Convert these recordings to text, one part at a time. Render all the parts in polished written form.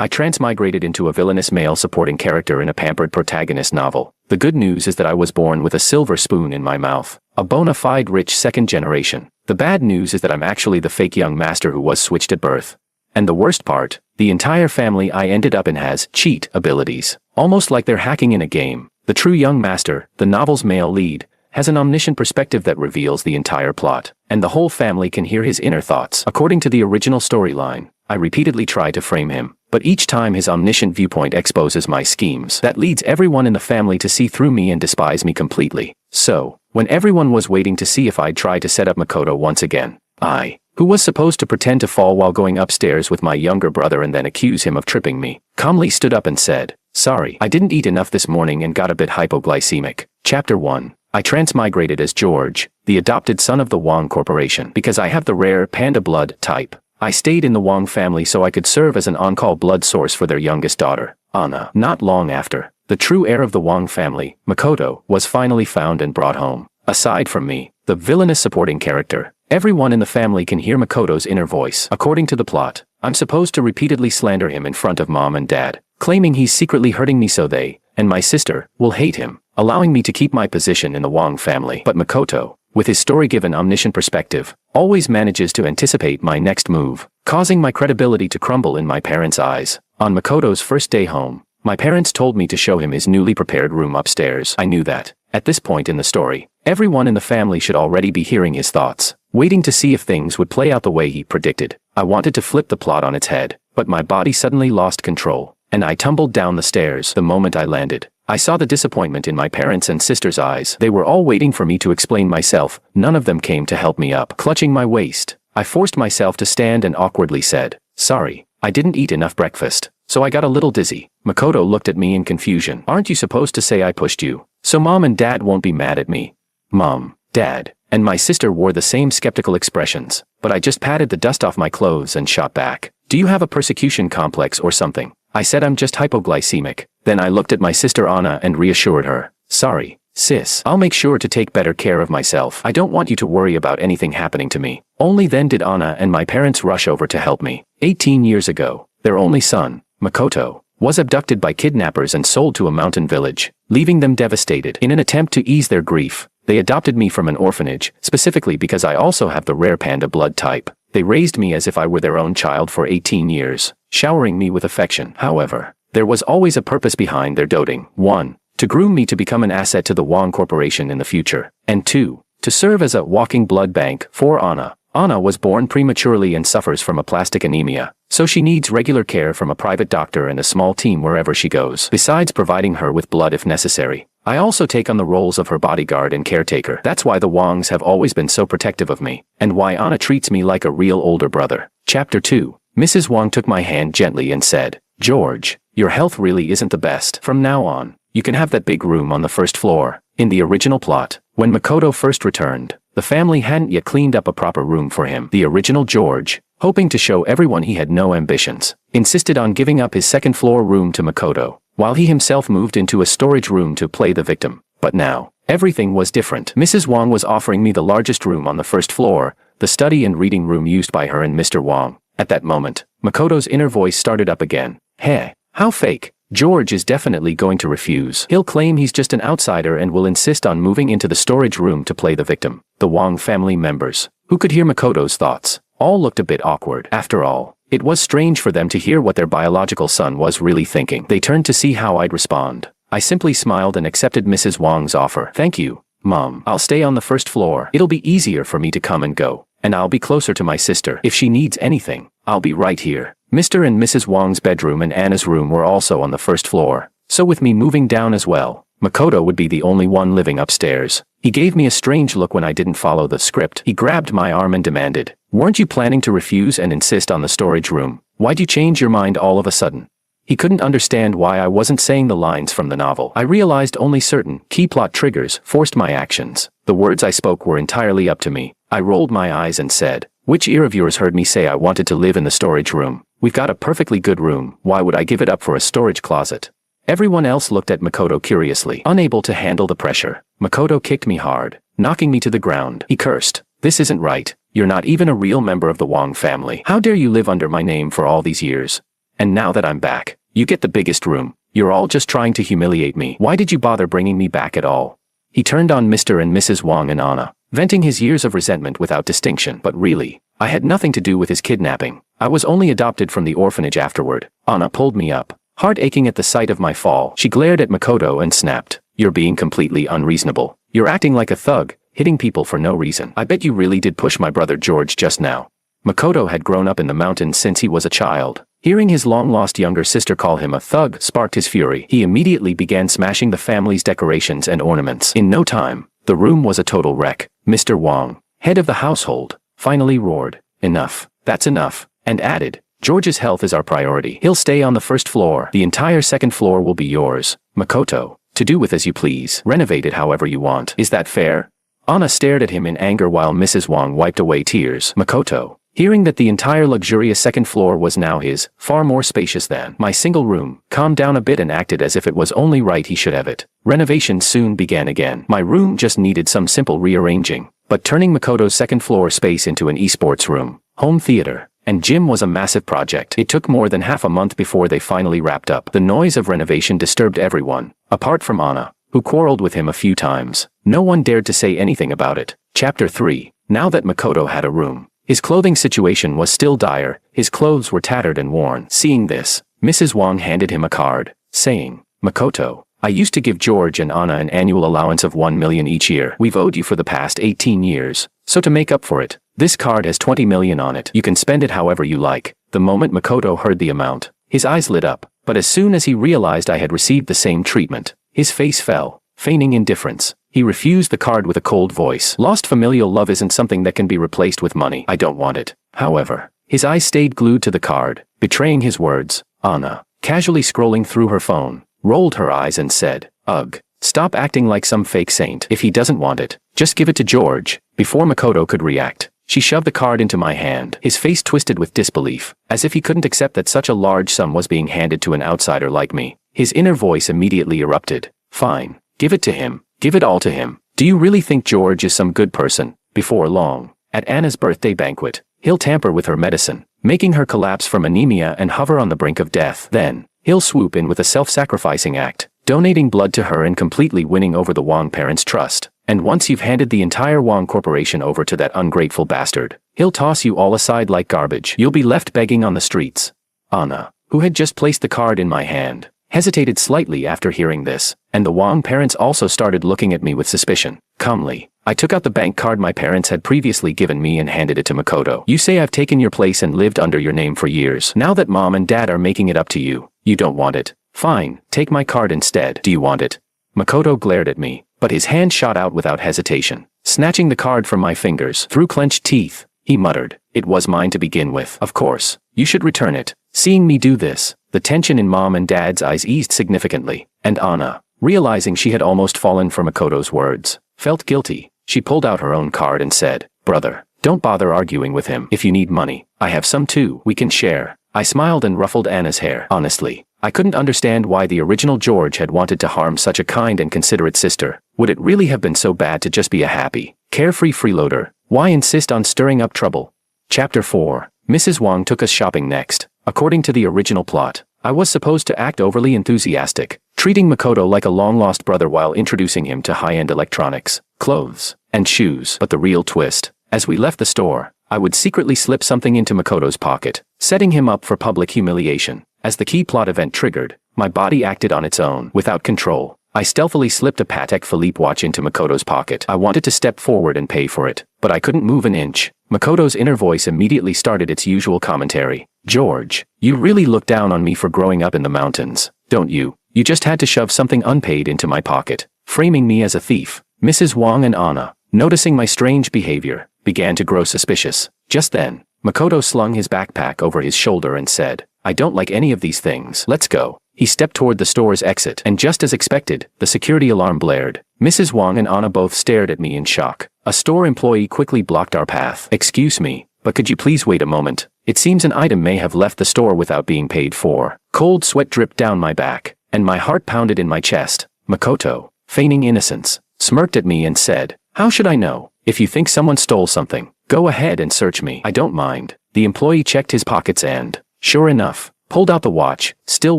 I transmigrated into a villainous male supporting character in a pampered protagonist novel. The good news is that I was born with a silver spoon in my mouth, a bona fide rich second generation. The bad news is that I'm actually the fake young master who was switched at birth. And the worst part, the entire family I ended up in has cheat abilities. Almost like they're hacking in a game. The true young master, the novel's male lead, has an omniscient perspective that reveals the entire plot, and the whole family can hear his inner thoughts. According to the original storyline, I repeatedly try to frame him, but each time his omniscient viewpoint exposes my schemes. That leads everyone in the family to see through me and despise me completely. So, when everyone was waiting to see if I'd try to set up Makoto once again, I, who was supposed to pretend to fall while going upstairs with my younger brother and then accuse him of tripping me, calmly stood up and said, "Sorry, I didn't eat enough this morning and got a bit hypoglycemic." Chapter 1. I transmigrated as George, the adopted son of the Wong Corporation. Because I have the rare panda blood type, I stayed in the Wong family so I could serve as an on-call blood source for their youngest daughter, Anna. Not long after, the true heir of the Wong family, Makoto, was finally found and brought home. Aside from me, the villainous supporting character, everyone in the family can hear Makoto's inner voice. According to the plot, I'm supposed to repeatedly slander him in front of mom and dad, claiming he's secretly hurting me so they, and my sister, will hate him, allowing me to keep my position in the Wong family. But Makoto, with his story-given omniscient perspective, always manages to anticipate my next move, causing my credibility to crumble in my parents' eyes. On Makoto's first day home, my parents told me to show him his newly prepared room upstairs. I knew that, at this point in the story, everyone in the family should already be hearing his thoughts, waiting to see if things would play out the way he predicted. I wanted to flip the plot on its head, but my body suddenly lost control, and I tumbled down the stairs. The moment I landed, I saw the disappointment in my parents' and sister's eyes. They were all waiting for me to explain myself. None of them came to help me up. Clutching my waist, I forced myself to stand and awkwardly said, "Sorry, I didn't eat enough breakfast, so I got a little dizzy." Makoto looked at me in confusion. "Aren't you supposed to say I pushed you? So mom and dad won't be mad at me?" Mom, dad, and my sister wore the same skeptical expressions, but I just patted the dust off my clothes and shot back. "Do you have a persecution complex or something?" I said I'm just hypoglycemic. Then I looked at my sister Anna and reassured her. "Sorry, sis. I'll make sure to take better care of myself. I don't want you to worry about anything happening to me." Only then did Anna and my parents rush over to help me. 18 years ago, their only son, Makoto, was abducted by kidnappers and sold to a mountain village, leaving them devastated. In an attempt to ease their grief, they adopted me from an orphanage, specifically because I also have the rare panda blood type. They raised me as if I were their own child for 18 years, showering me with affection. However, there was always a purpose behind their doting. 1. To groom me to become an asset to the Wong Corporation in the future. And 2. To serve as a walking blood bank for Anna. Anna was born prematurely and suffers from aplastic anemia, so she needs regular care from a private doctor and a small team wherever she goes, besides providing her with blood if necessary. I also take on the roles of her bodyguard and caretaker. That's why the Wongs have always been so protective of me, and why Anna treats me like a real older brother. Chapter 2. Mrs. Wong took my hand gently and said, "George, your health really isn't the best. From now on, you can have that big room on the first floor." In the original plot, when Makoto first returned, the family hadn't yet cleaned up a proper room for him. The original George, hoping to show everyone he had no ambitions, insisted on giving up his second-floor room to Makoto, while he himself moved into a storage room to play the victim. But now, everything was different. Mrs. Wong was offering me the largest room on the first floor, the study and reading room used by her and Mr. Wong. At that moment, Makoto's inner voice started up again. "Hey, how fake. George is definitely going to refuse. He'll claim he's just an outsider and will insist on moving into the storage room to play the victim." The Wong family members, who could hear Makoto's thoughts, all looked a bit awkward. After all, it was strange for them to hear what their biological son was really thinking. They turned to see how I'd respond. I simply smiled and accepted Mrs. Wong's offer. "Thank you, Mom. I'll stay on the first floor. It'll be easier for me to come and go, and I'll be closer to my sister. If she needs anything, I'll be right here." Mr. and Mrs. Wong's bedroom and Anna's room were also on the first floor, so with me moving down as well, Makoto would be the only one living upstairs. He gave me a strange look when I didn't follow the script. He grabbed my arm and demanded, "Weren't you planning to refuse and insist on the storage room? Why'd you change your mind all of a sudden?" He couldn't understand why I wasn't saying the lines from the novel. I realized only certain key plot triggers forced my actions. The words I spoke were entirely up to me. I rolled my eyes and said, "Which ear of yours heard me say I wanted to live in the storage room? We've got a perfectly good room. Why would I give it up for a storage closet?" Everyone else looked at Makoto curiously, unable to handle the pressure. Makoto kicked me hard, knocking me to the ground. He cursed, "This isn't right. You're not even a real member of the Wong family. How dare you live under my name for all these years?" And now that I'm back, you get the biggest room. You're all just trying to humiliate me. Why did you bother bringing me back at all? He turned on Mr. and Mrs. Wang and Anna, venting his years of resentment without distinction. But really, I had nothing to do with his kidnapping. I was only adopted from the orphanage afterward. Anna pulled me up, heart aching at the sight of my fall. She glared at Makoto and snapped, "You're being completely unreasonable. You're acting like a thug, hitting people for no reason. I bet you really did push my brother George just now." Makoto had grown up in the mountains since he was a child. Hearing his long-lost younger sister call him a thug sparked his fury. He immediately began smashing the family's decorations and ornaments. In no time, the room was a total wreck. Mr. Wang, head of the household, finally roared, "Enough, that's enough," and added, "George's health is our priority. He'll stay on the first floor. The entire second floor will be yours, Makoto, to do with as you please. Renovate it however you want. Is that fair?" Anna stared at him in anger while Mrs. Wang wiped away tears. Makoto, hearing that the entire luxurious second floor was now his, far more spacious than my single room, calmed down a bit and acted as if it was only right he should have it. Renovation soon began again. My room just needed some simple rearranging, but turning Makoto's second floor space into an esports room, home theater, and gym was a massive project. It took more than half a month before they finally wrapped up. The noise of renovation disturbed everyone, apart from Anna, who quarreled with him a few times. No one dared to say anything about it. Chapter 3. Now that Makoto had a room, his clothing situation was still dire. His clothes were tattered and worn. Seeing this, Mrs. Wang handed him a card, saying, "Makoto, I used to give George and Anna an annual allowance of 1 million each year. We've owed you for the past 18 years. So to make up for it, this card has 20 million on it. You can spend it however you like." The moment Makoto heard the amount, his eyes lit up, but as soon as he realized I had received the same treatment, his face fell, feigning indifference. He refused the card with a cold voice. Lost familial love isn't something that can be replaced with money. I don't want it. However, his eyes stayed glued to the card, betraying his words. Anna, casually scrolling through her phone, rolled her eyes and said, "Ugh, stop acting like some fake saint. If he doesn't want it, just give it to George." Before Makoto could react, she shoved the card into my hand. His face twisted with disbelief, as if he couldn't accept that such a large sum was being handed to an outsider like me. His inner voice immediately erupted. "Fine, give it to him. Give it all to him. Do you really think George is some good person? Before long, at Anna's birthday banquet, he'll tamper with her medicine, making her collapse from anemia and hover on the brink of death. Then, he'll swoop in with a self-sacrificing act, donating blood to her and completely winning over the Wang parents' trust. And once you've handed the entire Wang Corporation over to that ungrateful bastard, he'll toss you all aside like garbage. You'll be left begging on the streets." Anna, who had just placed the card in my hand, hesitated slightly after hearing this, and the Wang parents also started looking at me with suspicion. Calmly, I took out the bank card my parents had previously given me and handed it to Makoto. "You say I've taken your place and lived under your name for years. Now that Mom and Dad are making it up to you, you don't want it. Fine, take my card instead. Do you want it?" Makoto glared at me, but his hand shot out without hesitation. Snatching the card from my fingers through clenched teeth, he muttered, "It was mine to begin with. Of course, you should return it." Seeing me do this, the tension in Mom and Dad's eyes eased significantly, and Anna, realizing she had almost fallen for Makoto's words, felt guilty. She pulled out her own card and said, "Brother, don't bother arguing with him. If you need money, I have some too. We can share." I smiled and ruffled Anna's hair. Honestly, I couldn't understand why the original George had wanted to harm such a kind and considerate sister. Would it really have been so bad to just be a happy, carefree freeloader? Why insist on stirring up trouble? Chapter 4. Mrs. Wang took us shopping next. According to the original plot, I was supposed to act overly enthusiastic, treating Makoto like a long-lost brother while introducing him to high-end electronics, clothes, and shoes. But the real twist, as we left the store, I would secretly slip something into Makoto's pocket, setting him up for public humiliation. As the key plot event triggered, my body acted on its own. Without control, I stealthily slipped a Patek Philippe watch into Makoto's pocket. I wanted to step forward and pay for it, but I couldn't move an inch. Makoto's inner voice immediately started its usual commentary. "George, you really look down on me for growing up in the mountains, don't you? You just had to shove something unpaid into my pocket, framing me as a thief." Mrs. Wang and Anna, noticing my strange behavior, began to grow suspicious. Just then, Makoto slung his backpack over his shoulder and said, "I don't like any of these things. Let's go." He stepped toward the store's exit, and just as expected, the security alarm blared. Mrs. Wang and Anna both stared at me in shock. A store employee quickly blocked our path. "Excuse me, but could you please wait a moment? It seems an item may have left the store without being paid for." Cold sweat dripped down my back, and my heart pounded in my chest. Makoto, feigning innocence, smirked at me and said, "How should I know? If you think someone stole something, go ahead and search me. I don't mind." The employee checked his pockets and, sure enough, pulled out the watch, still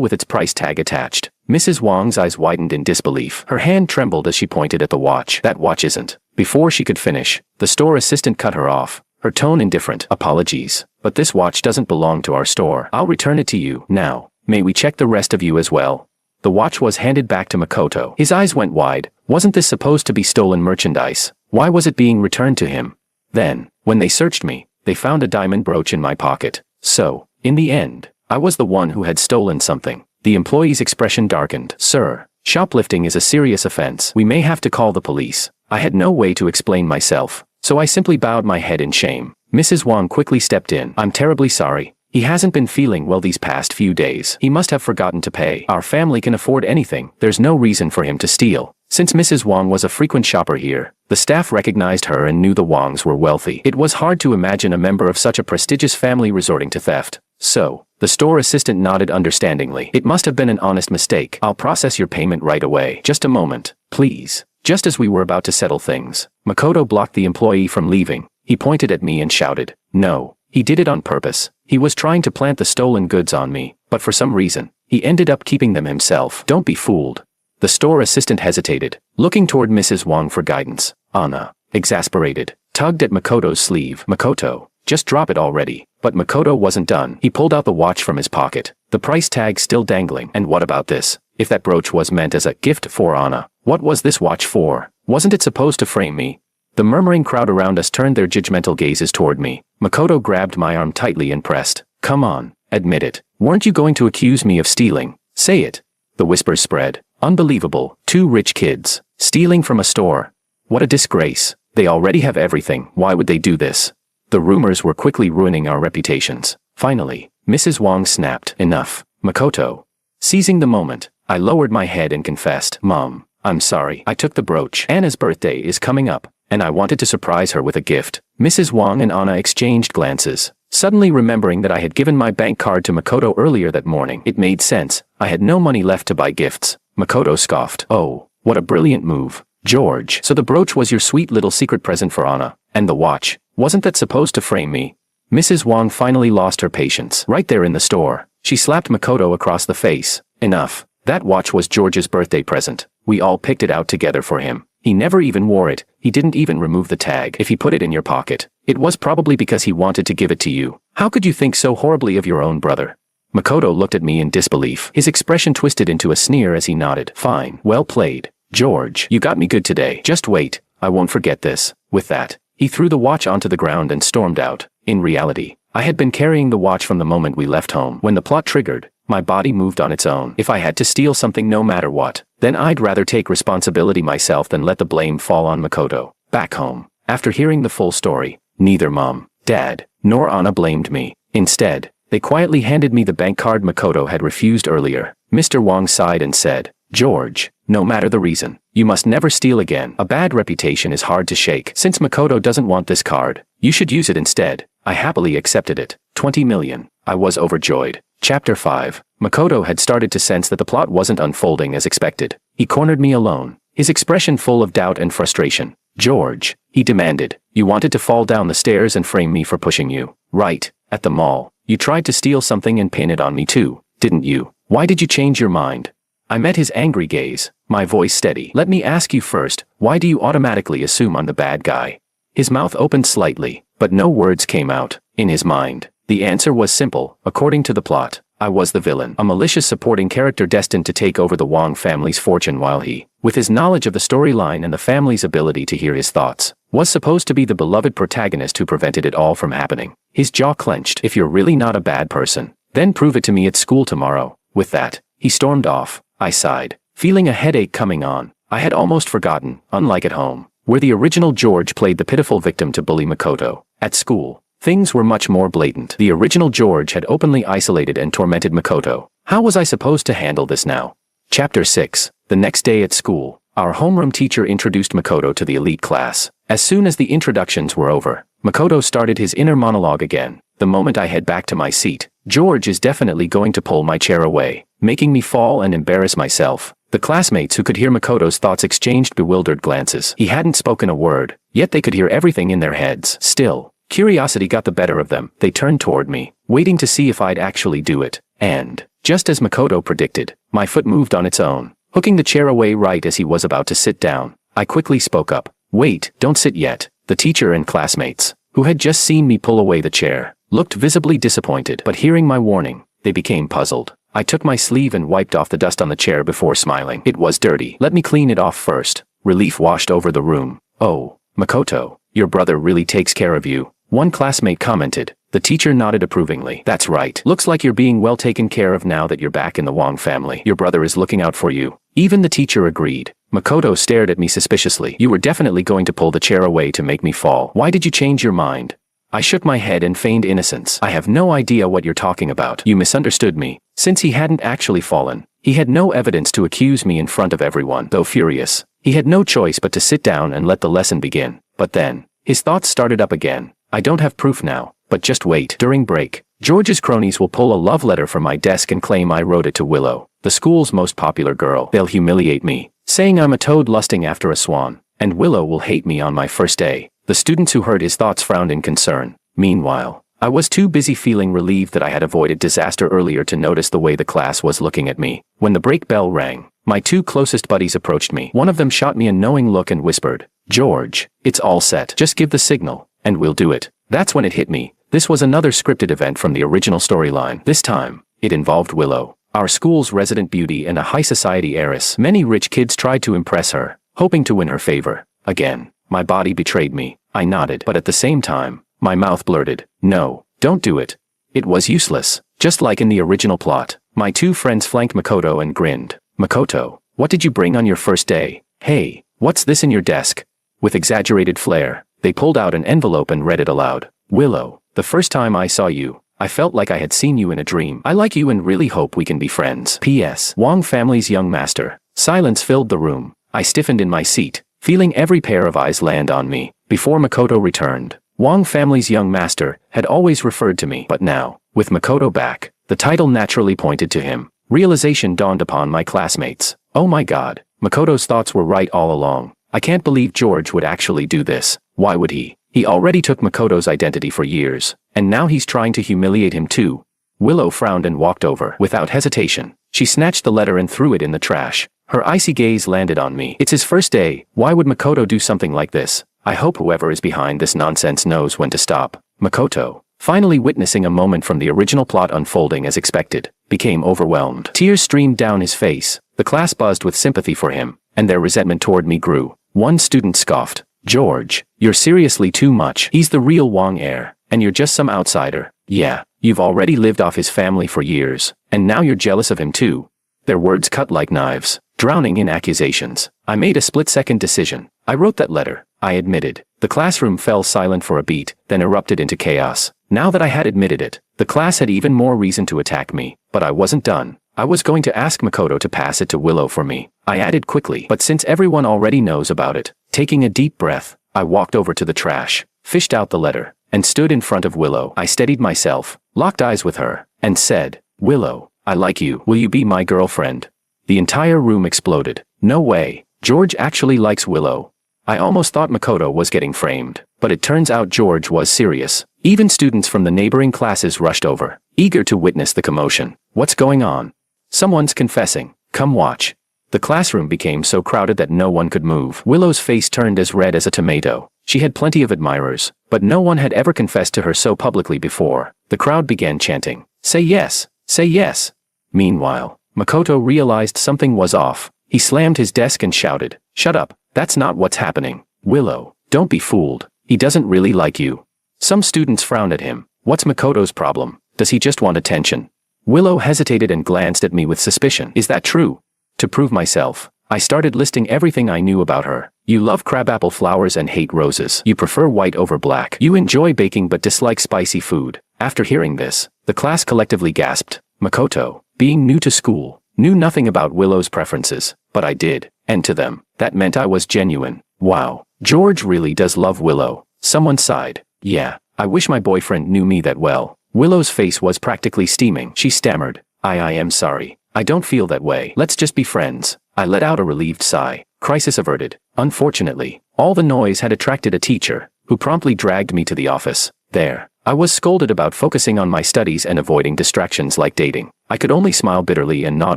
with its price tag attached. Mrs. Wang's eyes widened in disbelief. Her hand trembled as she pointed at the watch. That watch isn't. Before she could finish, the store assistant cut her off, her tone indifferent. Apologies, but this watch doesn't belong to our store. I'll return it to you. Now, may we check the rest of you as well? The watch was handed back to Makoto. His eyes went wide. Wasn't this supposed to be stolen merchandise? Why was it being returned to him? Then, when they searched me, they found a diamond brooch in my pocket. So, in the end, I was the one who had stolen something. The employee's expression darkened. Sir, shoplifting is a serious offense. We may have to call the police. I had no way to explain myself, so I simply bowed my head in shame. Mrs. Wang quickly stepped in. I'm terribly sorry. He hasn't been feeling well these past few days. He must have forgotten to pay. Our family can afford anything. There's no reason for him to steal. Since Mrs. Wang was a frequent shopper here, the staff recognized her and knew the Wangs were wealthy. It was hard to imagine a member of such a prestigious family resorting to theft. So, the store assistant nodded understandingly. It must have been an honest mistake. I'll process your payment right away. Just a moment, please. Just as we were about to settle things, Makoto blocked the employee from leaving. He pointed at me and shouted, "No, he did it on purpose. He was trying to plant the stolen goods on me, but for some reason, he ended up keeping them himself. Don't be fooled." The store assistant hesitated, looking toward Mrs. Wang for guidance. Anna, exasperated, tugged at Makoto's sleeve. "Makoto, just drop it already." But Makoto wasn't done. He pulled out the watch from his pocket, the price tag still dangling. And what about this? If that brooch was meant as a gift for Anna, what was this watch for? Wasn't it supposed to frame me? The murmuring crowd around us turned their judgmental gazes toward me. Makoto grabbed my arm tightly and pressed. "Come on, admit it. Weren't you going to accuse me of stealing? Say it." The whispers spread. Unbelievable. 2 rich kids, stealing from a store. What a disgrace. They already have everything. Why would they do this? The rumors were quickly ruining our reputations. Finally, Mrs. Wang snapped. "Enough, Makoto." Seizing the moment, I lowered my head and confessed. "Mom, I'm sorry. I took the brooch. Anna's birthday is coming up, and I wanted to surprise her with a gift." Mrs. Wang and Anna exchanged glances. Suddenly remembering that I had given my bank card to Makoto earlier that morning, it made sense. I had no money left to buy gifts. Makoto scoffed. "Oh, what a brilliant move, George. So the brooch was your sweet little secret present for Anna. And the watch, wasn't that supposed to frame me?" Mrs. Wang finally lost her patience. Right there in the store, she slapped Makoto across the face. "Enough. That watch was George's birthday present. We all picked it out together for him. He never even wore it. He didn't even remove the tag. If he put it in your pocket, it was probably because he wanted to give it to you. How could you think so horribly of your own brother?" Makoto looked at me in disbelief. His expression twisted into a sneer as he nodded. "Fine. Well played, George. You got me good today. Just wait. I won't forget this." With that, he threw the watch onto the ground and stormed out. In reality, I had been carrying the watch from the moment we left home. When the plot triggered, my body moved on its own. If I had to steal something no matter what, then I'd rather take responsibility myself than let the blame fall on Makoto. Back home, after hearing the full story, neither Mom, Dad, nor Anna blamed me. Instead, they quietly handed me the bank card Makoto had refused earlier. Mr. Wang sighed and said, "George, no matter the reason, you must never steal again. A bad reputation is hard to shake. Since Makoto doesn't want this card, you should use it instead." I happily accepted it. 20 million. I was overjoyed. Chapter 5. Makoto had started to sense that the plot wasn't unfolding as expected. He cornered me alone, his expression full of doubt and frustration. "George," he demanded, "you wanted to fall down the stairs and frame me for pushing you, right? At the mall, you tried to steal something and pin it on me too, didn't you? Why did you change your mind?" I met his angry gaze, my voice steady. "Let me ask you first, why do you automatically assume I'm the bad guy?" His mouth opened slightly, but no words came out. In his mind, the answer was simple. According to the plot, I was the villain, a malicious supporting character destined to take over the Wang family's fortune while he, with his knowledge of the storyline and the family's ability to hear his thoughts, was supposed to be the beloved protagonist who prevented it all from happening. His jaw clenched. "If you're really not a bad person, then prove it to me at school tomorrow." With that, he stormed off. I sighed, feeling a headache coming on. I had almost forgotten, unlike at home, where the original George played the pitiful victim to bully Makoto. At school, things were much more blatant. The original George had openly isolated and tormented Makoto. How was I supposed to handle this now? Chapter 6. The next day at school, our homeroom teacher introduced Makoto to the elite class. As soon as the introductions were over, Makoto started his inner monologue again. The moment I head back to my seat, George is definitely going to pull my chair away, making me fall and embarrass myself. The classmates who could hear Makoto's thoughts exchanged bewildered glances. He hadn't spoken a word, yet they could hear everything in their heads. Still, curiosity got the better of them. They turned toward me, waiting to see if I'd actually do it. And, just as Makoto predicted, my foot moved on its own, hooking the chair away right as he was about to sit down. I quickly spoke up. Wait, don't sit yet. The teacher and classmates, who had just seen me pull away the chair, looked visibly disappointed, but hearing my warning, they became puzzled. I took my sleeve and wiped off the dust on the chair before smiling. It was dirty. Let me clean it off first. Relief washed over the room. Oh, Makoto, your brother really takes care of you, one classmate commented. The teacher nodded approvingly. That's right. Looks like you're being well taken care of now that you're back in the Wong family. Your brother is looking out for you. Even the teacher agreed. Makoto stared at me suspiciously. You were definitely going to pull the chair away to make me fall. Why did you change your mind? I shook my head and feigned innocence. I have no idea what you're talking about. You misunderstood me. Since he hadn't actually fallen, he had no evidence to accuse me in front of everyone. Though furious, he had no choice but to sit down and let the lesson begin. But then, his thoughts started up again. I don't have proof now, but just wait. During break, George's cronies will pull a love letter from my desk and claim I wrote it to Willow, the school's most popular girl. They'll humiliate me, saying I'm a toad lusting after a swan, and Willow will hate me on my first day. The students who heard his thoughts frowned in concern. Meanwhile, I was too busy feeling relieved that I had avoided disaster earlier to notice the way the class was looking at me. When the break bell rang, my two closest buddies approached me. One of them shot me a knowing look and whispered, "George, it's all set. Just give the signal, and we'll do it." That's when it hit me. This was another scripted event from the original storyline. This time, it involved Willow, our school's resident beauty and a high society heiress. Many rich kids tried to impress her, hoping to win her favor. Again, my body betrayed me. I nodded, but at the same time, my mouth blurted, "No, don't do it." It was useless. Just like in the original plot, my two friends flanked Makoto and grinned. "Makoto, what did you bring on your first day? Hey, what's this in your desk?" With exaggerated flair, they pulled out an envelope and read it aloud. "Willow, the first time I saw you, I felt like I had seen you in a dream. I like you and really hope we can be friends. P.S. Wong family's young master." Silence filled the room. I stiffened in my seat, feeling every pair of eyes land on me. Before Makoto returned, Wong family's young master had always referred to me, but now, with Makoto back, the title naturally pointed to him. Realization dawned upon my classmates. Oh my god, Makoto's thoughts were right all along. I can't believe George would actually do this. Why would he? He already took Makoto's identity for years, and now he's trying to humiliate him too. Willow frowned and walked over. Without hesitation, she snatched the letter and threw it in the trash. Her icy gaze landed on me. It's his first day. Why would Makoto do something like this? I hope whoever is behind this nonsense knows when to stop. Makoto, finally witnessing a moment from the original plot unfolding as expected, became overwhelmed. Tears streamed down his face. The class buzzed with sympathy for him, and their resentment toward me grew. One student scoffed. "George, you're seriously too much. He's the real Wong heir, and you're just some outsider. Yeah, you've already lived off his family for years, and now you're jealous of him too." Their words cut like knives, drowning in accusations. I made a split-second decision. I wrote that letter, I admitted. The classroom fell silent for a beat, then erupted into chaos. Now that I had admitted it, the class had even more reason to attack me. But I wasn't done. I was going to ask Makoto to pass it to Willow for me. I added quickly, but since everyone already knows about it, taking a deep breath, I walked over to the trash, fished out the letter, and stood in front of Willow. I steadied myself, locked eyes with her, and said, "Willow, I like you. Will you be my girlfriend?" The entire room exploded. No way. George actually likes Willow. I almost thought Makoto was getting framed, but it turns out George was serious. Even students from the neighboring classes rushed over, eager to witness the commotion. What's going on? Someone's confessing. Come watch. The classroom became so crowded that no one could move. Willow's face turned as red as a tomato. She had plenty of admirers, but no one had ever confessed to her so publicly before. The crowd began chanting, "Say yes! Say yes!" Meanwhile, Makoto realized something was off. He slammed his desk and shouted, "Shut up! That's not what's happening. Willow, don't be fooled. He doesn't really like you." Some students frowned at him. What's Makoto's problem? Does he just want attention? Willow hesitated and glanced at me with suspicion. Is that true? To prove myself, I started listing everything I knew about her. You love crabapple flowers and hate roses. You prefer white over black. You enjoy baking but dislike spicy food. After hearing this, the class collectively gasped. Makoto, being new to school, knew nothing about Willow's preferences, but I did, and to them, that meant I was genuine. Wow, George really does love Willow. Someone sighed. Yeah, I wish my boyfriend knew me that well. Willow's face was practically steaming. She stammered, I am sorry. I don't feel that way. Let's just be friends." I let out a relieved sigh. Crisis averted. Unfortunately, all the noise had attracted a teacher, who promptly dragged me to the office. There, I was scolded about focusing on my studies and avoiding distractions like dating. I could only smile bitterly and nod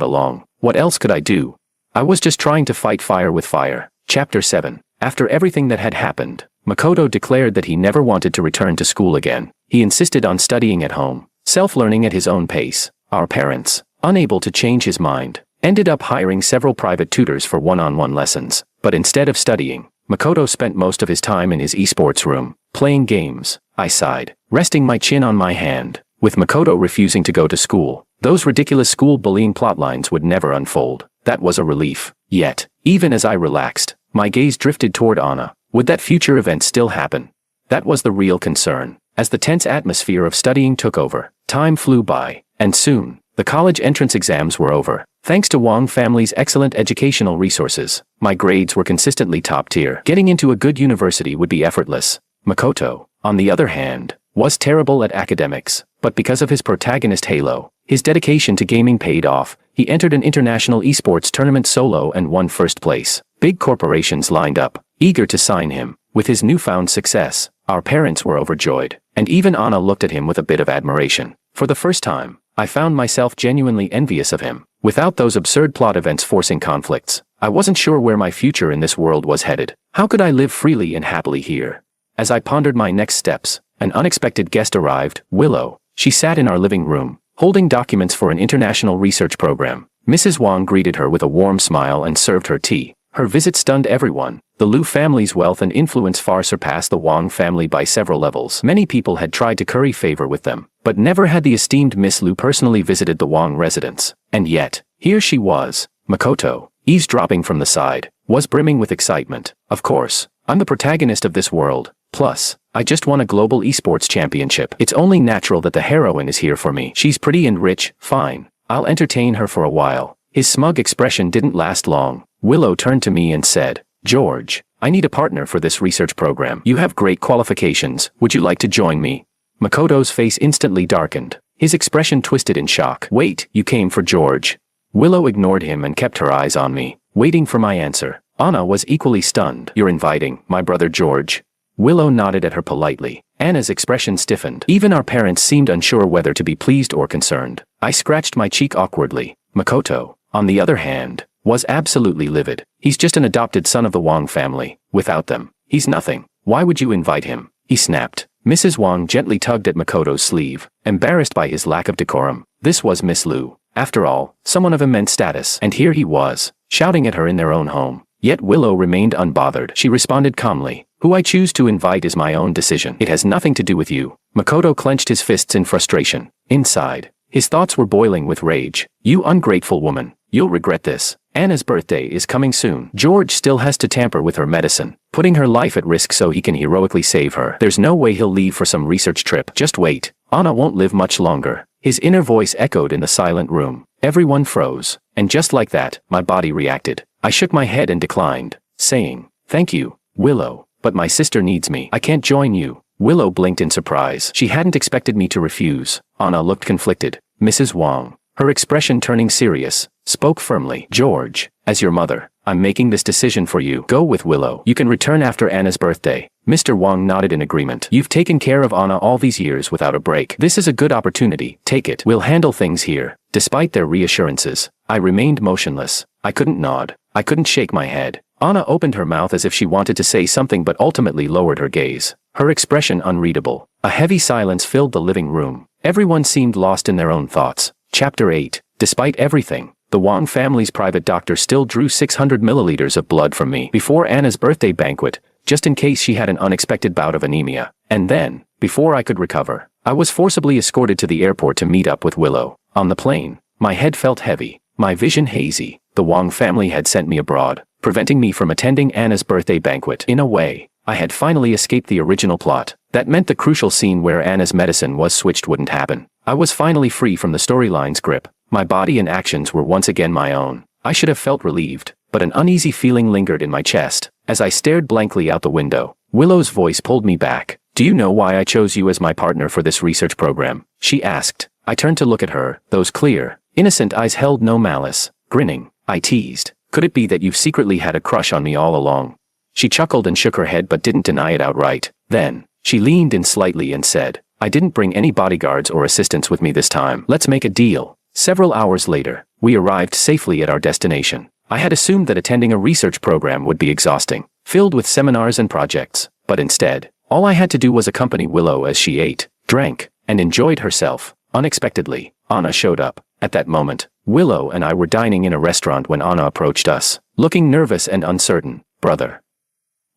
along. What else could I do? I was just trying to fight fire with fire. Chapter 7. After everything that had happened, Makoto declared that he never wanted to return to school again. He insisted on studying at home, self-learning at his own pace. Our parents, unable to change his mind, ended up hiring several private tutors for one-on-one lessons. But instead of studying, Makoto spent most of his time in his esports room, playing games. I sighed, resting my chin on my hand. With Makoto refusing to go to school, those ridiculous school bullying plotlines would never unfold. That was a relief. Yet, even as I relaxed, my gaze drifted toward Anna. Would that future event still happen? That was the real concern. As the tense atmosphere of studying took over, time flew by, and soon, the college entrance exams were over. Thanks to Wang family's excellent educational resources, my grades were consistently top tier. Getting into a good university would be effortless. Makoto, on the other hand, was terrible at academics, but because of his protagonist Halo, his dedication to gaming paid off. He entered an international esports tournament solo and won first place. Big corporations lined up, eager to sign him. With his newfound success, our parents were overjoyed, and even Anna looked at him with a bit of admiration. For the first time, I found myself genuinely envious of him. Without those absurd plot events forcing conflicts, I wasn't sure where my future in this world was headed. How could I live freely and happily here? As I pondered my next steps, an unexpected guest arrived, Willow. She sat in our living room, holding documents for an international research program. Mrs. Wang greeted her with a warm smile and served her tea. Her visit stunned everyone. The Liu family's wealth and influence far surpassed the Wang family by several levels. Many people had tried to curry favor with them, but never had the esteemed Miss Liu personally visited the Wang residence. And yet, here she was. Makoto, eavesdropping from the side, was brimming with excitement. Of course, I'm the protagonist of this world. Plus, I just won a global esports championship. It's only natural that the heroine is here for me. She's pretty and rich. Fine. I'll entertain her for a while. His smug expression didn't last long. Willow turned to me and said, George, I need a partner for this research program. You have great qualifications. Would you like to join me? Makoto's face instantly darkened. His expression twisted in shock. Wait, you came for George? Willow ignored him and kept her eyes on me, waiting for my answer. Anna was equally stunned. You're inviting my brother George? Willow nodded at her politely. Anna's expression stiffened. Even our parents seemed unsure whether to be pleased or concerned. I scratched my cheek awkwardly. Makoto, on the other hand, was absolutely livid. He's just an adopted son of the Wang family. Without them, he's nothing. Why would you invite him? He snapped. Mrs. Wang gently tugged at Makoto's sleeve, embarrassed by his lack of decorum. This was Miss Liu. After all, someone of immense status. And here he was, shouting at her in their own home. Yet Willow remained unbothered. She responded calmly. Who I choose to invite is my own decision. It has nothing to do with you. Makoto clenched his fists in frustration. Inside, his thoughts were boiling with rage. You ungrateful woman. You'll regret this. Anna's birthday is coming soon. George still has to tamper with her medicine, putting her life at risk so he can heroically save her. There's no way he'll leave for some research trip. Just wait. Anna won't live much longer. His inner voice echoed in the silent room. Everyone froze. And just like that, my body reacted. I shook my head and declined, saying, Thank you, Willow, but my sister needs me. I can't join you. Willow blinked in surprise. She hadn't expected me to refuse. Anna looked conflicted. Mrs. Wang, her expression turning serious, spoke firmly. George, as your mother, I'm making this decision for you. Go with Willow. You can return after Anna's birthday. Mr. Wang nodded in agreement. You've taken care of Anna all these years without a break. This is a good opportunity. Take it. We'll handle things here. Despite their reassurances, I remained motionless. I couldn't nod. I couldn't shake my head. Anna opened her mouth as if she wanted to say something but ultimately lowered her gaze, her expression unreadable. A heavy silence filled the living room. Everyone seemed lost in their own thoughts. Chapter 8. Despite everything, the Wang family's private doctor still drew 600 milliliters of blood from me before Anna's birthday banquet, just in case she had an unexpected bout of anemia. And then, before I could recover, I was forcibly escorted to the airport to meet up with Willow. On the plane, my head felt heavy, my vision hazy. The Wang family had sent me abroad, preventing me from attending Anna's birthday banquet. In a way, I had finally escaped the original plot. That meant the crucial scene where Anna's medicine was switched wouldn't happen. I was finally free from the storyline's grip. My body and actions were once again my own. I should have felt relieved, but an uneasy feeling lingered in my chest. As I stared blankly out the window, Willow's voice pulled me back. Do you know why I chose you as my partner for this research program? She asked. I turned to look at her. Those clear, innocent eyes held no malice. Grinning, I teased. Could it be that you've secretly had a crush on me all along? She chuckled and shook her head but didn't deny it outright. Then, she leaned in slightly and said, I didn't bring any bodyguards or assistants with me this time. Let's make a deal. Several hours later, we arrived safely at our destination. I had assumed that attending a research program would be exhausting, filled with seminars and projects, but instead, all I had to do was accompany Willow as she ate, drank, and enjoyed herself. Unexpectedly, Anna showed up. At that moment, Willow and I were dining in a restaurant when Anna approached us, looking nervous and uncertain. Brother.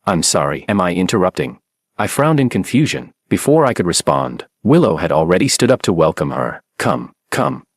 I'm sorry, am I interrupting? I frowned in confusion. Before I could respond, Willow had already stood up to welcome her. Come,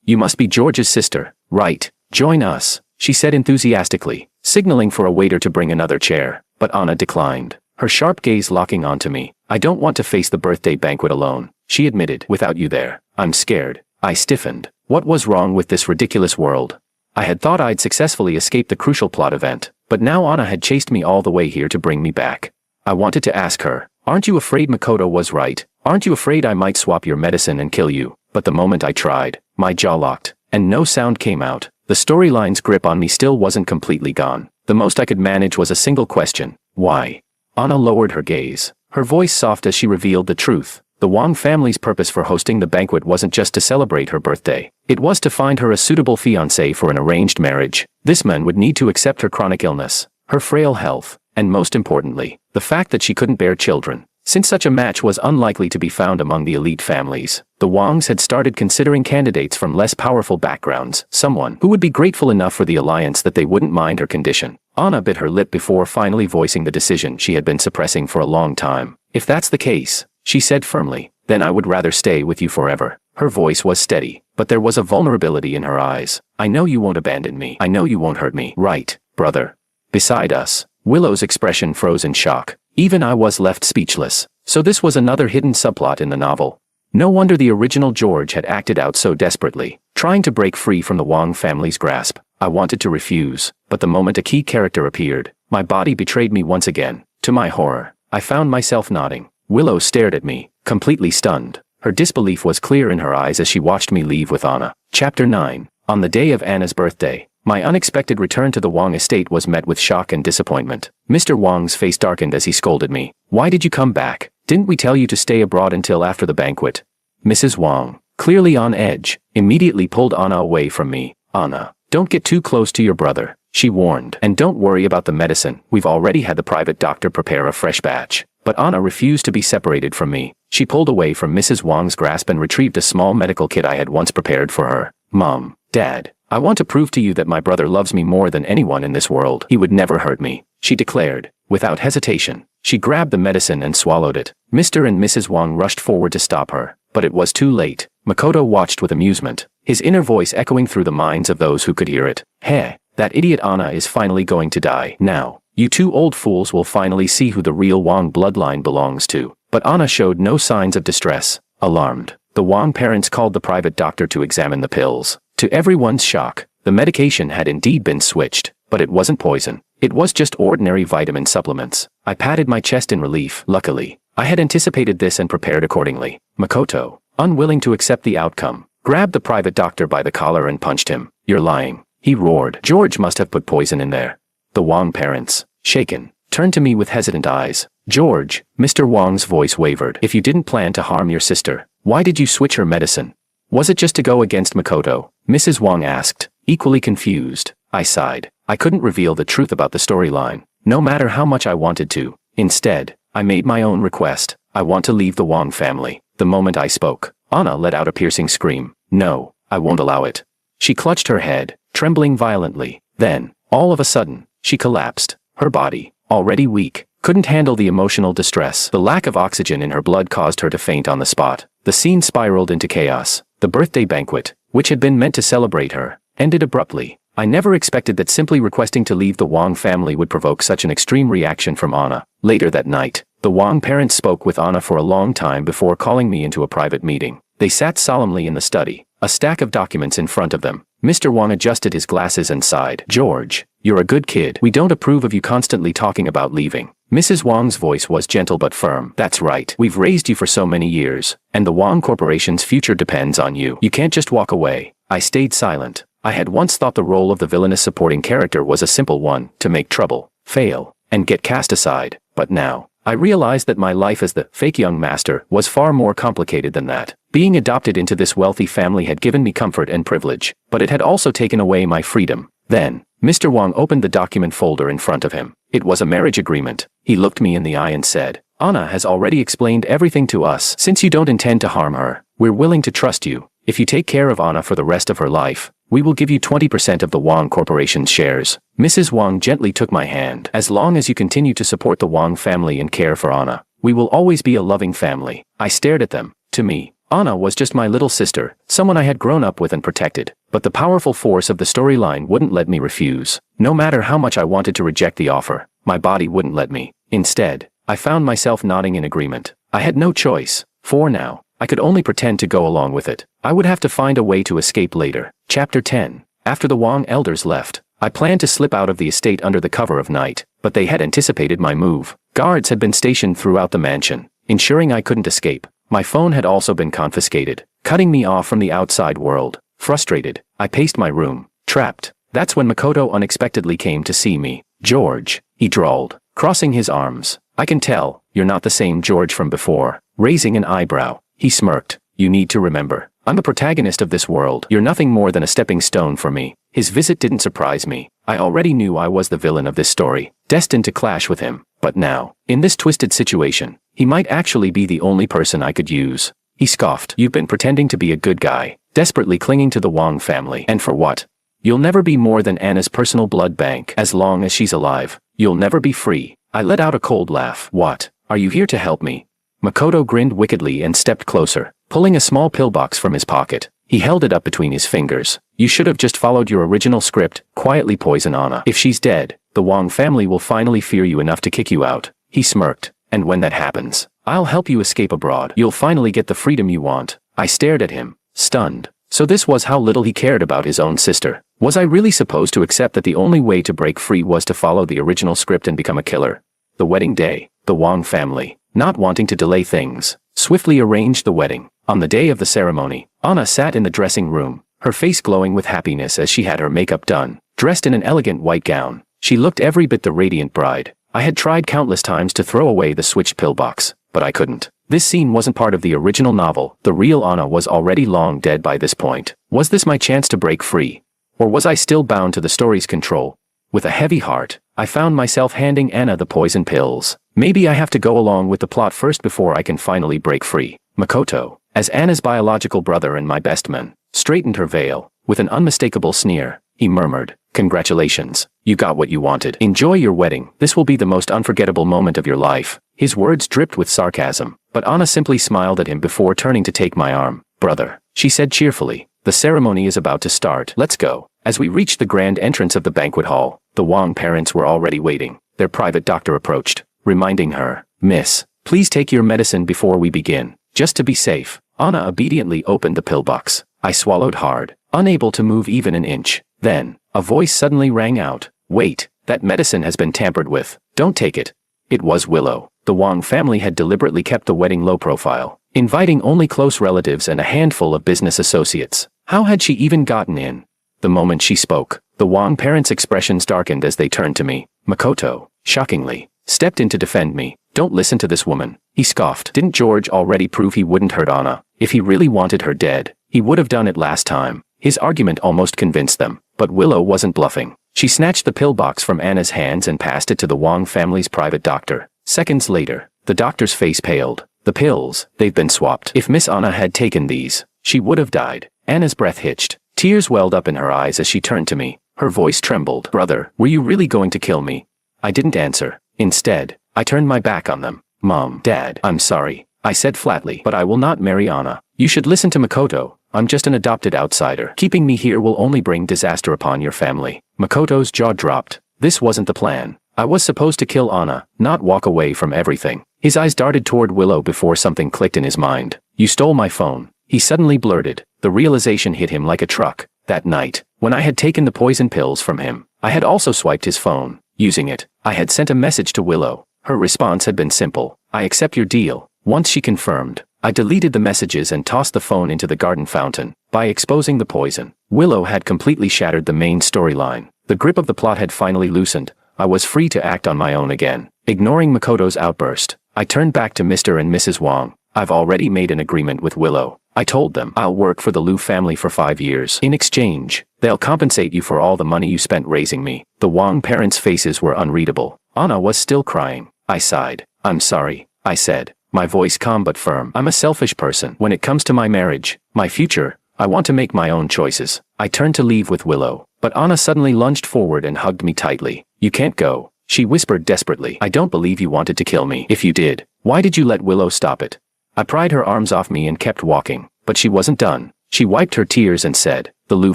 you must be George's sister, right? Join us, she said enthusiastically, signaling for a waiter to bring another chair, but Anna declined, her sharp gaze locking onto me. I don't want to face the birthday banquet alone, she admitted. Without you there, I'm scared. I stiffened. What was wrong with this ridiculous world? I had thought I'd successfully escaped the crucial plot event, but now Anna had chased me all the way here to bring me back. I wanted to ask her, aren't you afraid Makoto was right? Aren't you afraid I might swap your medicine and kill you? But the moment I tried, my jaw locked, and no sound came out. The storyline's grip on me still wasn't completely gone. The most I could manage was a single question. Why? Anna lowered her gaze, her voice soft as she revealed the truth. The Wang family's purpose for hosting the banquet wasn't just to celebrate her birthday. It was to find her a suitable fiancé for an arranged marriage. This man would need to accept her chronic illness, her frail health, and most importantly, the fact that she couldn't bear children. Since such a match was unlikely to be found among the elite families, the Wangs had started considering candidates from less powerful backgrounds, someone who would be grateful enough for the alliance that they wouldn't mind her condition. Anna bit her lip before finally voicing the decision she had been suppressing for a long time. If that's the case, she said firmly, then I would rather stay with you forever. Her voice was steady, but there was a vulnerability in her eyes. I know you won't abandon me. I know you won't hurt me. Right, brother. Beside us, Willow's expression froze in shock. Even I was left speechless. So this was another hidden subplot in the novel. No wonder the original George had acted out so desperately, trying to break free from the Wang family's grasp. I wanted to refuse, but the moment a key character appeared, my body betrayed me once again. To my horror, I found myself nodding. Willow stared at me, completely stunned. Her disbelief was clear in her eyes as she watched me leave with Anna. Chapter 9. On the day of Anna's birthday, my unexpected return to the Wang estate was met with shock and disappointment. Mr. Wang's face darkened as he scolded me. Why did you come back? Didn't we tell you to stay abroad until after the banquet? Mrs. Wang, clearly on edge, immediately pulled Anna away from me. Anna, don't get too close to your brother, she warned. And don't worry about the medicine. We've already had the private doctor prepare a fresh batch. But Anna refused to be separated from me. She pulled away from Mrs. Wang's grasp and retrieved a small medical kit I had once prepared for her. Mom, Dad, I want to prove to you that my brother loves me more than anyone in this world. He would never hurt me, she declared. Without hesitation, she grabbed the medicine and swallowed it. Mr. and Mrs. Wang rushed forward to stop her, but it was too late. Makoto watched with amusement, his inner voice echoing through the minds of those who could hear it. Heh, that idiot Anna is finally going to die. Now, you two old fools will finally see who the real Wang bloodline belongs to. But Anna showed no signs of distress. Alarmed, the Wang parents called the private doctor to examine the pills. To everyone's shock, the medication had indeed been switched, but it wasn't poison. It was just ordinary vitamin supplements. I patted my chest in relief. Luckily, I had anticipated this and prepared accordingly. Makoto, unwilling to accept the outcome, grabbed the private doctor by the collar and punched him. You're lying, he roared. George must have put poison in there. The Wang parents, shaken, turned to me with hesitant eyes. George, Mr. Wang's voice wavered. If you didn't plan to harm your sister, why did you switch her medicine? Was it just to go against Makoto? Mrs. Wang asked, equally confused. I sighed. I couldn't reveal the truth about the storyline, no matter how much I wanted to. Instead, I made my own request. I want to leave the Wang family. The moment I spoke, Anna let out a piercing scream. No, I won't allow it. She clutched her head, trembling violently. Then, all of a sudden, she collapsed. Her body, already weak, couldn't handle the emotional distress. The lack of oxygen in her blood caused her to faint on the spot. The scene spiraled into chaos. The birthday banquet, which had been meant to celebrate her, ended abruptly. I never expected that simply requesting to leave the Wang family would provoke such an extreme reaction from Anna. Later that night, the Wang parents spoke with Anna for a long time before calling me into a private meeting. They sat solemnly in the study, a stack of documents in front of them. Mr. Wang adjusted his glasses and sighed. George, you're a good kid. We don't approve of you constantly talking about leaving. Mrs. Wang's voice was gentle but firm. That's right. We've raised you for so many years, and the Wang Corporation's future depends on you. You can't just walk away. I stayed silent. I had once thought the role of the villainous supporting character was a simple one, to make trouble, fail, and get cast aside. But now, I realized that my life as the fake young master was far more complicated than that. Being adopted into this wealthy family had given me comfort and privilege, but it had also taken away my freedom. Then, Mr. Wang opened the document folder in front of him. It was a marriage agreement. He looked me in the eye and said, "Anna has already explained everything to us. Since you don't intend to harm her, we're willing to trust you. If you take care of Anna for the rest of her life, we will give you 20% of the Wang Corporation's shares." Mrs. Wang gently took my hand. "As long as you continue to support the Wang family and care for Anna, we will always be a loving family." I stared at them. To me, Anna was just my little sister, someone I had grown up with and protected. But the powerful force of the storyline wouldn't let me refuse. No matter how much I wanted to reject the offer, my body wouldn't let me. Instead, I found myself nodding in agreement. I had no choice. For now, I could only pretend to go along with it. I would have to find a way to escape later. Chapter 10. After the Wang elders left, I planned to slip out of the estate under the cover of night, but they had anticipated my move. Guards had been stationed throughout the mansion, ensuring I couldn't escape. My phone had also been confiscated, cutting me off from the outside world. Frustrated, I paced my room, trapped. That's when Makoto unexpectedly came to see me. "George," he drawled, crossing his arms. "I can tell, you're not the same George from before." Raising an eyebrow, he smirked. "You need to remember, I'm the protagonist of this world. You're nothing more than a stepping stone for me." His visit didn't surprise me. I already knew I was the villain of this story, destined to clash with him. But now, in this twisted situation, he might actually be the only person I could use. He scoffed. "You've been pretending to be a good guy, desperately clinging to the Wang family. And for what? You'll never be more than Anna's personal blood bank. As long as she's alive, you'll never be free." I let out a cold laugh. "What? Are you here to help me?" Makoto grinned wickedly and stepped closer, pulling a small pillbox from his pocket. He held it up between his fingers. "You should have just followed your original script, quietly poison Anna. If she's dead, the Wang family will finally fear you enough to kick you out." He smirked. "And when that happens, I'll help you escape abroad. You'll finally get the freedom you want." I stared at him, stunned. So this was how little he cared about his own sister. Was I really supposed to accept that the only way to break free was to follow the original script and become a killer? The wedding day, the Wang family, not wanting to delay things, swiftly arranged the wedding. On the day of the ceremony, Anna sat in the dressing room, her face glowing with happiness as she had her makeup done. Dressed in an elegant white gown, she looked every bit the radiant bride. I had tried countless times to throw away the switched pillbox, but I couldn't. This scene wasn't part of the original novel. The real Anna was already long dead by this point. Was this my chance to break free? Or was I still bound to the story's control? With a heavy heart, I found myself handing Anna the poison pills. Maybe I have to go along with the plot first before I can finally break free. Makoto, as Anna's biological brother and my best man, straightened her veil. With an unmistakable sneer, he murmured, "Congratulations, you got what you wanted. Enjoy your wedding. This will be the most unforgettable moment of your life." His words dripped with sarcasm, but Anna simply smiled at him before turning to take my arm. "Brother," she said cheerfully, "the ceremony is about to start. Let's go." As we reached the grand entrance of the banquet hall, the Wang parents were already waiting. Their private doctor approached, reminding her, "Miss, please take your medicine before we begin, just to be safe." Anna obediently opened the pillbox. I swallowed hard, unable to move even an inch. Then, a voice suddenly rang out. "Wait, that medicine has been tampered with. Don't take it." It was Willow. The Wang family had deliberately kept the wedding low profile, inviting only close relatives and a handful of business associates. How had she even gotten in? The moment she spoke, the Wang parents' expressions darkened as they turned to me. Makoto, shockingly, stepped in to defend me. "Don't listen to this woman," he scoffed. "Didn't George already prove he wouldn't hurt Anna? If he really wanted her dead, he would have done it last time." His argument almost convinced them, but Willow wasn't bluffing. She snatched the pillbox from Anna's hands and passed it to the Wang family's private doctor. Seconds later, the doctor's face paled. "The pills, they've been swapped. If Miss Anna had taken these, she would have died." Anna's breath hitched. Tears welled up in her eyes as she turned to me. Her voice trembled. "Brother, were you really going to kill me?" I didn't answer. Instead, I turned my back on them. "Mom, Dad, I'm sorry," I said flatly, "but I will not marry Anna. You should listen to Makoto. I'm just an adopted outsider. Keeping me here will only bring disaster upon your family." Makoto's jaw dropped. This wasn't the plan. I was supposed to kill Anna, not walk away from everything. His eyes darted toward Willow before something clicked in his mind. "You stole my phone," he suddenly blurted. The realization hit him like a truck. That night, when I had taken the poison pills from him, I had also swiped his phone. Using it, I had sent a message to Willow. Her response had been simple. "I accept your deal." Once she confirmed, I deleted the messages and tossed the phone into the garden fountain. By exposing the poison, Willow had completely shattered the main storyline. The grip of the plot had finally loosened. I was free to act on my own again. Ignoring Makoto's outburst, I turned back to Mr. and Mrs. Wang. I've already made an agreement with Willow. I told them I'll work for the Liu family for 5 years. In exchange, they'll compensate you for all the money you spent raising me. The Wang parents' faces were unreadable. Anna was still crying. I sighed. I'm sorry, I said, my voice calm but firm. I'm a selfish person. When it comes to my marriage, my future, I want to make my own choices. I turned to leave with Willow, but Anna suddenly lunged forward and hugged me tightly. You can't go, she whispered desperately. I don't believe you wanted to kill me. If you did, why did you let Willow stop it? I pried her arms off me and kept walking, but she wasn't done. She wiped her tears and said, the Liu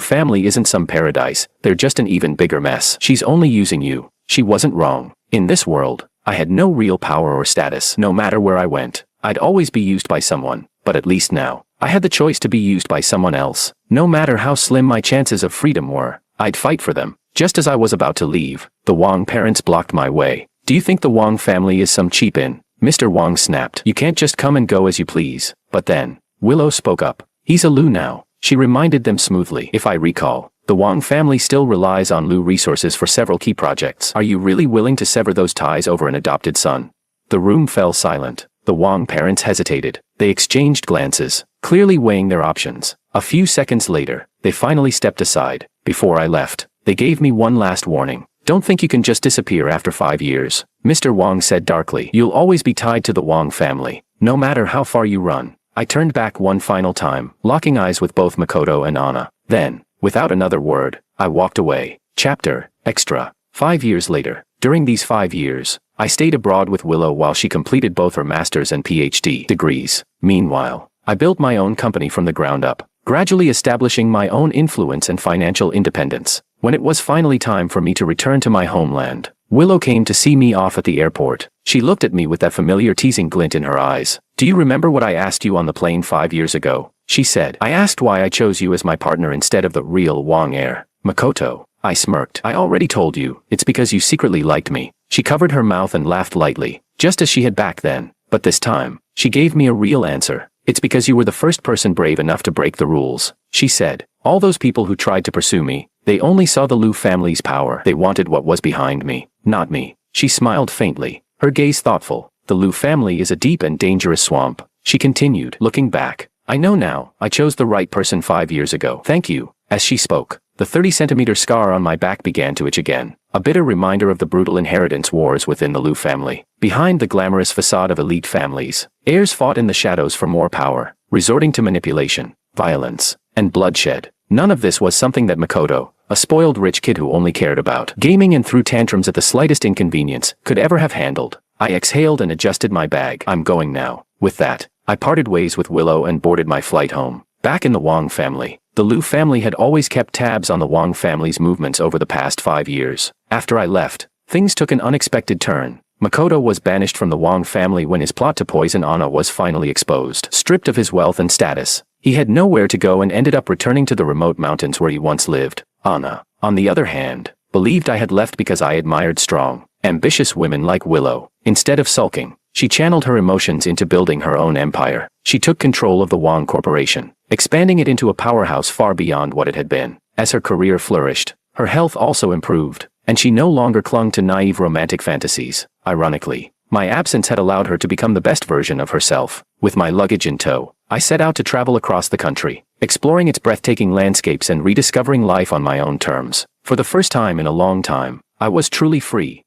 family isn't some paradise, they're just an even bigger mess. She's only using you. She wasn't wrong. In this world, I had no real power or status. No matter where I went, I'd always be used by someone, but at least now, I had the choice to be used by someone else. No matter how slim my chances of freedom were, I'd fight for them. Just as I was about to leave, the Wang parents blocked my way. Do you think the Wang family is some cheap inn? Mr. Wang snapped. You can't just come and go as you please. But then, Willow spoke up. He's a Liu now. She reminded them smoothly. If I recall, the Wang family still relies on Liu resources for several key projects. Are you really willing to sever those ties over an adopted son? The room fell silent. The Wang parents hesitated. They exchanged glances, clearly weighing their options. A few seconds later, they finally stepped aside. Before I left, they gave me one last warning. Don't think you can just disappear after 5 years. Mr. Wang said darkly. You'll always be tied to the Wang family, no matter how far you run. I turned back one final time, locking eyes with both Makoto and Anna. Then, without another word, I walked away. Chapter Extra. 5 years later. During these 5 years, I stayed abroad with Willow while she completed both her master's and PhD degrees. Meanwhile, I built my own company from the ground up, gradually establishing my own influence and financial independence. When it was finally time for me to return to my homeland, Willow came to see me off at the airport. She looked at me with that familiar teasing glint in her eyes. Do you remember what I asked you on the plane 5 years ago? She said. I asked why I chose you as my partner instead of the real Wang heir. Makoto. I smirked. I already told you, it's because you secretly liked me. She covered her mouth and laughed lightly, just as she had back then. But this time, she gave me a real answer. It's because you were the first person brave enough to break the rules. She said. All those people who tried to pursue me, they only saw the Liu family's power. They wanted what was behind me, not me. She smiled faintly, her gaze thoughtful. The Liu family is a deep and dangerous swamp. She continued, looking back. I know now, I chose the right person 5 years ago. Thank you. As she spoke, the 30-centimeter scar on my back began to itch again, a bitter reminder of the brutal inheritance wars within the Liu family. Behind the glamorous facade of elite families, heirs fought in the shadows for more power, resorting to manipulation, violence, and bloodshed. None of this was something that Makoto, a spoiled rich kid who only cared about gaming and threw tantrums at the slightest inconvenience, could ever have handled. I exhaled and adjusted my bag. I'm going now. With that, I parted ways with Willow and boarded my flight home. Back in the Wang family, the Liu family had always kept tabs on the Wang family's movements over the past 5 years. After I left, things took an unexpected turn. Makoto was banished from the Wang family when his plot to poison Anna was finally exposed. Stripped of his wealth and status, he had nowhere to go and ended up returning to the remote mountains where he once lived. Anna, on the other hand, believed I had left because I admired strong, ambitious women like Willow. Instead of sulking, she channeled her emotions into building her own empire. She took control of the Wang Corporation, expanding it into a powerhouse far beyond what it had been. As her career flourished, her health also improved, and she no longer clung to naive romantic fantasies. Ironically, my absence had allowed her to become the best version of herself. With my luggage in tow, I set out to travel across the country, exploring its breathtaking landscapes and rediscovering life on my own terms. For the first time in a long time, I was truly free.